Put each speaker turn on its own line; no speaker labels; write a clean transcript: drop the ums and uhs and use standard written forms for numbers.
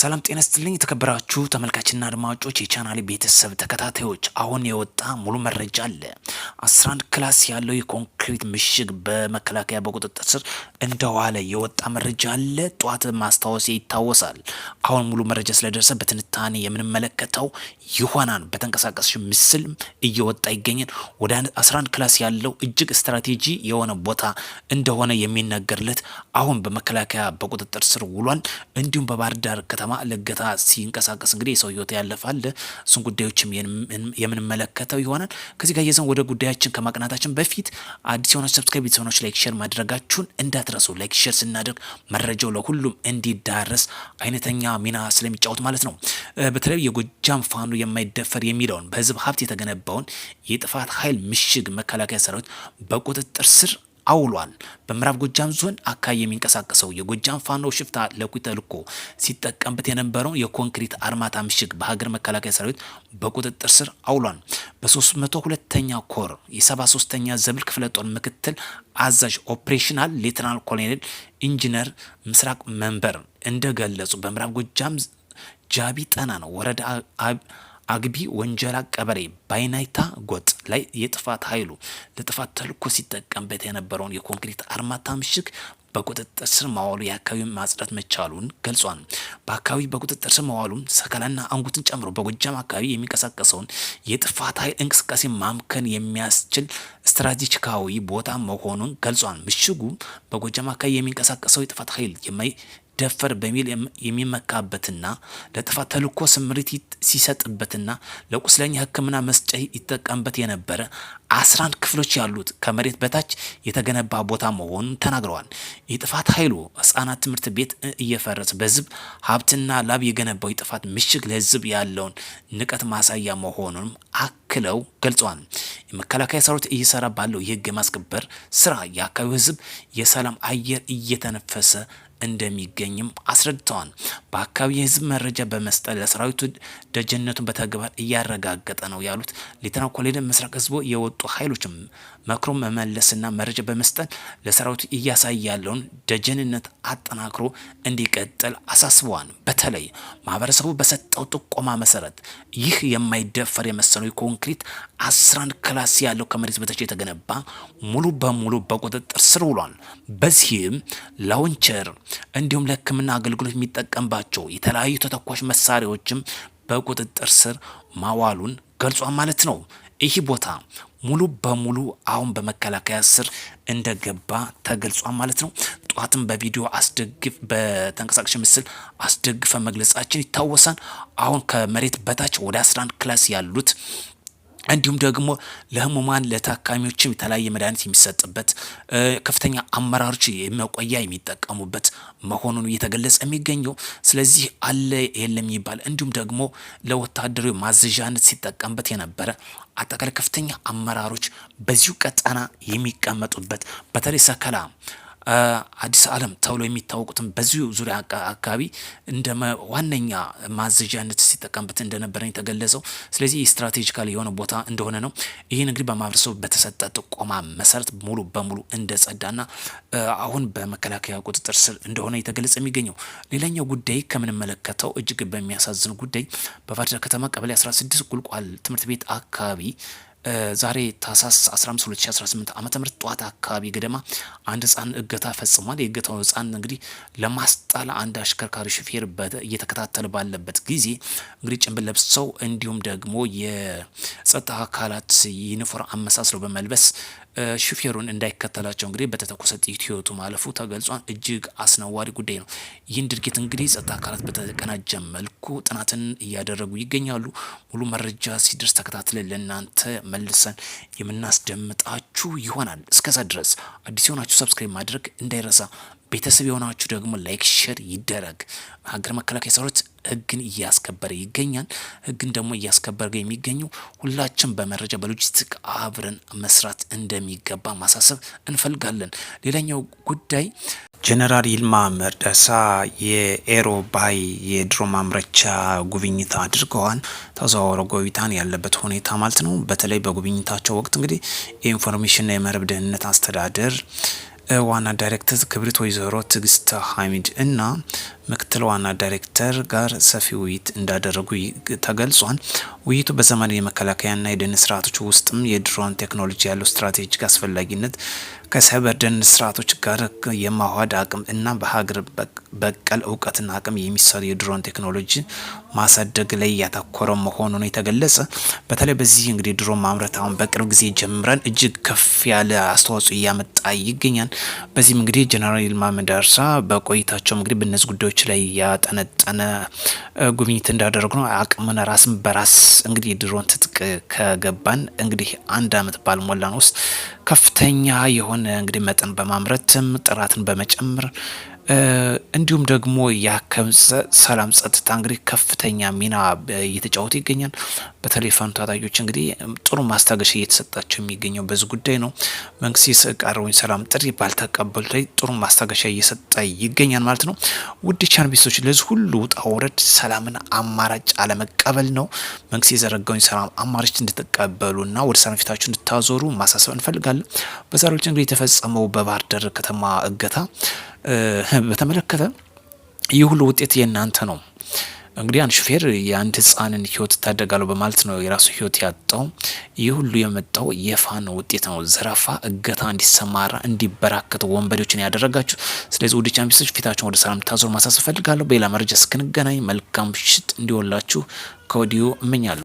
ሰላም ጤና ይስጥልኝ የተከበራችሁ ተመልካችና አድማጮች የቻናሌ ቤተሰብ ተከታታዮች አሁን የወጣ ሙሉ መረጃ አለ። 11 ክላስ ያለው የኮንክሪት ምሽግ በመከላከያ በቁጥጥር ስር እንደዋለ የወጣ መረጃ አለ። ጧት ማስታወስ ይታወሳል። አሁን ሙሉ መረጃ ስለደረሰ በትንታኔ የምንመለከተው ይሆናል። በተንቀሳቃሽ ምስል እየወጣ ይገኛል። ወደ 11 ክላስ ያለው እጅግ ስትራቴጂ የሆነ ቦታ እንደሆነ የሚነገርለት አሁን በመከላከያ በቁጥጥር ስር ውሏል። እንዲሁም በባህር ዳር ከተማ ለገታ ሲንቀሳቀስ እንግዲህ የሰው ህይወት ያለፋል። እሱን ጉዳዮችም የምንመለከተው ይሆናል። ከዚህ ጋር የዘን ወደ ጉዳያችን ከማቅናታችን በፊት አዲስ የሆናችሁ ሰብስክራይብ፣ ቤተሰቦች ላይክ፣ ሼር ማድረጋችሁን እንዳትረሱ። ላይክ ሼር ስናደርግ መረጃው ለሁሉም እንዲዳረስ አይነተኛ ሚና ስለሚጫወት ማለት ነው። በተለይ የጎጃም ፋኖ የማይደፈር የሚለውን በህዝብ ሀብት የተገነባውን የጥፋት ኃይል ምሽግ መከላከያ ሰራዊት በቁጥጥር ስር አውሏል። በምዕራብ ጎጃም ዞን አካባቢ የሚንቀሳቀሰው የጎጃም ፋኖ ሽፍታ ለኩይ ተልኮ ሲጠቀምበት የነበረው የኮንክሪት አርማታ ምሽግ በሀገር መከላከያ ሰራዊት በቁጥጥር ስር አውሏል። በ302ኛ ኮር የ73ኛ ዘብል ክፍለ ጦር ምክትል አዛዥ ኦፕሬሽናል ሌተናል ኮሎኔል ኢንጂነር ምስራቅ መንበር እንደገለጹ በምዕራብ ጎጃም ጃቢ ጠና ነው ወረዳ አግቢ ወንጀላ ቀበሌ ባይናይታ ጎጥ ላይ የጥፋት ኃይሉ ለጥፋት ተልኮ ሲጠቀምበት የነበረውን የኮንክሪት አርማታ ምሽግ በቁጥጥር ስር ማዋሉ የአካባቢውን ማጽዳት መቻሉን ገልጿል። በአካባቢ በቁጥጥር ስር ማዋሉም ሰከላና አንጉትን ጨምሮ በጎጃም አካባቢ የሚንቀሳቀሰውን የጥፋት ኃይል እንቅስቃሴ ማምከን የሚያስችል ስትራቴጂካዊ ቦታ መሆኑን ገልጿል። ምሽጉ በጎጃም አካባቢ የሚንቀሳቀሰው የጥፋት ኃይል ደፈር በሚል የሚመካበትና ለጥፋት ተልኮ ስምሪት ሲሰጥበትና ለቁስለኛ ሕክምና መስጫ ይጠቀምበት የነበረ 11 ክፍሎች ያሉት ከመሬት በታች የተገነባ ቦታ መሆኑን ተናግረዋል። የጥፋት ኃይሉ ህጻናት ትምህርት ቤት እየፈረሰ በህዝብ ሀብትና ላብ የገነባው የጥፋት ምሽግ ለህዝብ ያለውን ንቀት ማሳያ መሆኑንም አክለው ገልጸዋል። የመከላከያ ሰራዊት እየሰራ ባለው የህግ የማስከበር ስራ የአካባቢው ህዝብ የሰላም አየር እየተነፈሰ እንደሚገኝም አስረድተዋል። በአካባቢ የህዝብ መረጃ በመስጠት ለሰራዊቱ ደጀነቱን በተግባር እያረጋገጠ ነው ያሉት ሌተና ኮሎኔል ምስራቅ ህዝቡ የወጡ ኃይሎችም መክሮ መመለስና መረጃ በመስጠት ለሰራዊቱ እያሳየ ያለውን ደጀንነት አጠናክሮ እንዲቀጥል አሳስበዋል። በተለይ ማህበረሰቡ በሰጠው ጥቆማ መሰረት ይህ የማይደፈር የመሰለው የኮንክሪት 11 ክላስ ያለው ከመሬት በታች የተገነባ ሙሉ በሙሉ በቁጥጥር ስር ውሏል። በዚህም ላውንቸር እንዲሁም ለህክምና አገልግሎት የሚጠቀምባቸው የተለያዩ ተተኳሽ መሳሪያዎችም በቁጥጥር ስር ማዋሉን ገልጿል ማለት ነው። ይህ ቦታ ሙሉ በሙሉ አሁን በመከላከያ ስር እንደገባ ተገልጿል ማለት ነው። ጧትም በቪዲዮ አስደግፍ በተንቀሳቃሽ ምስል አስደግፈ መግለጻችን ይታወሳል። አሁን ከመሬት በታች ወደ 11 ክላስ ያሉት እንዲሁም ደግሞ ለህሙማን ለታካሚዎችም የተለያየ መድኃኒት የሚሰጥበት ከፍተኛ አመራሮች የመቆያ የሚጠቀሙበት መሆኑን እየተገለጸ የሚገኘው ስለዚህ አለ የለም ይባል እንዲሁም ደግሞ ለወታደራዊ ማዘዣነት ሲጠቀምበት የነበረ አጠቃላይ ከፍተኛ አመራሮች በዚሁ ቀጠና የሚቀመጡበት በተለይ ሰከላ አዲስ ዓለም ተብሎ የሚታወቁትን በዚሁ ዙሪያ አካባቢ እንደ ዋነኛ ማዘዣነት ሲጠቀምበት እንደነበረ የተገለጸው ስለዚህ ስትራቴጂካሊ የሆነ ቦታ እንደሆነ ነው። ይህን እንግዲህ በማህበረሰቡ በተሰጠ ጥቆማ መሰረት ሙሉ በሙሉ እንደጸዳና አሁን በመከላከያ ቁጥጥር ስር እንደሆነ የተገለጸ የሚገኘው። ሌላኛው ጉዳይ ከምንመለከተው እጅግ በሚያሳዝን ጉዳይ በባህር ዳር ከተማ ቀበሌ 16 ቁልቋል ትምህርት ቤት አካባቢ ዛሬ ታህሳስ 15 2018 ዓመተ ምህረት ጧት አካባቢ ገደማ አንድ ህፃን እገታ ፈጽሟል። የእገታው ህፃን እንግዲህ ለማስጣል አንድ አሽከርካሪ ሹፌር እየተከታተለ ባለበት ጊዜ እንግዲህ ጭንብል ለብሰው እንዲሁም ደግሞ የጸጥታ አካላት ዩኒፎርም አመሳስለው በመልበስ ሹፌሩን እንዳይከተላቸው እንግዲህ በተተኮሰ ጥይት ህይወቱ ማለፉ ተገልጿል። እጅግ አስነዋሪ ጉዳይ ነው። ይህን ድርጊት እንግዲህ ጸጥታ አካላት በተቀናጀ መልኩ ጥናትን እያደረጉ ይገኛሉ። ሙሉ መረጃ ሲደርስ ተከታትለን ለእናንተ መልሰን የምናስደምጣችሁ ይሆናል። እስከዛ ድረስ አዲስ የሆናችሁ ሰብስክራይብ ማድረግ እንዳይረሳ፣ ቤተሰብ የሆናችሁ ደግሞ ላይክ ሼር ይደረግ። ሀገር መከላከያ ሰራዊት ህግን እያስከበረ ይገኛል። ህግን ደግሞ እያስከበረ የሚገኘው ሁላችን በመረጃ በሎጂስቲክ አብረን መስራት እንደሚገባ ማሳሰብ እንፈልጋለን። ሌላኛው ጉዳይ ጀነራል ይልማ መርዳሳ የኤሮባይ የድሮ ማምረቻ ጉብኝት አድርገዋል። ተዘዋውረው ጎብኝታን ያለበት ሁኔታ ማለት ነው። በተለይ በጉብኝታቸው ወቅት እንግዲህ የኢንፎርሜሽንና የመረብ ደህንነት አስተዳደር ዋና ዳይሬክተር ክብርት ወይዘሮ ትዕግስት ሐሚድ እና ምክትል ዋና ዳይሬክተር ጋር ሰፊ ውይይት እንዳደረጉ ተገልጿል። ውይይቱ በዘመናዊ የመከላከያና የደህንነት ስርዓቶች ውስጥም የድሮን ቴክኖሎጂ ያለው ስትራቴጂክ አስፈላጊነት ከሳይበር ደህንነት ስርዓቶች ጋር የማዋሃድ አቅም እና በሀገር በቀል እውቀትና አቅም የሚሰሩ የድሮን ቴክኖሎጂ ማሳደግ ላይ ያተኮረ መሆኑ ነው የተገለጸ። በተለይ በዚህ እንግዲህ ድሮን ማምረት አሁን በቅርብ ጊዜ ጀምረን እጅግ ከፍ ያለ አስተዋጽኦ እያመጣ ይገኛል። በዚህም እንግዲህ ጀነራል ይልማ መርዳሳ በቆይታቸው እንግዲህ በእነዚህ ጉዳዮች ላይ ያጠነጠነ ጉብኝት እንዳደረጉ ነው። አቅምን ራስን በራስ እንግዲህ የድሮን ትጥቅ ከገባን እንግዲህ 1 አመት ባልሞላን ውስጥ ከፍተኛ የሆነ እንግዲህ መጠን በማምረትም ጥራትን በመጨመር እንዲሁም ደግሞ የአካባቢ ሰላም ጸጥታ እንግዲህ ከፍተኛ ሚና እየተጫወቱ ይገኛል። በተለይ ፋኖ ታጣቂዎች እንግዲህ ጥሩ ማስታገሻ እየተሰጣቸው የሚገኘው በዚህ ጉዳይ ነው። መንግስት የቀረበውን ሰላም ጥሪ ባልተቀበሉ ላይ ጥሩ ማስታገሻ እየሰጠ ይገኛል ማለት ነው። ውድ ቻናል ቤተሰቦች ለዚህ ሁሉ ውጣ ውረድ ሰላምን አማራጭ አለመቀበል ነው። መንግስት የዘረጋውን ሰላም አማራጭ እንድትቀበሉና ወደ ሰላም ፊታችሁ እንድታዞሩ ማሳሰብ እንፈልጋለን። በዛሬው እንግዲህ የተፈጸመው በባህር ዳር ከተማ እገታ በተመለከተ ይህ ሁሉ ውጤት የእናንተ ነው። እንግዲህ አንድ ሹፌር የአንድ ህፃንን ህይወት ታደጋለሁ በማለት ነው የራሱ ህይወት ያጣው። ይህ ሁሉ የመጣው የፋኖ ውጤት ነው። ዘረፋ፣ እገታ እንዲሰማራ እንዲበራከት ወንበዴዎችን ያደረጋችሁ። ስለዚህ ውድ ቻምፒዮንስ ፊታችሁን ወደ ሰላም ታዞር ማሳሰብ ፈልጋለሁ። በሌላ መረጃ እስክንገናኝ መልካም ምሽት እንዲወላችሁ ከወዲሁ እመኛለሁ።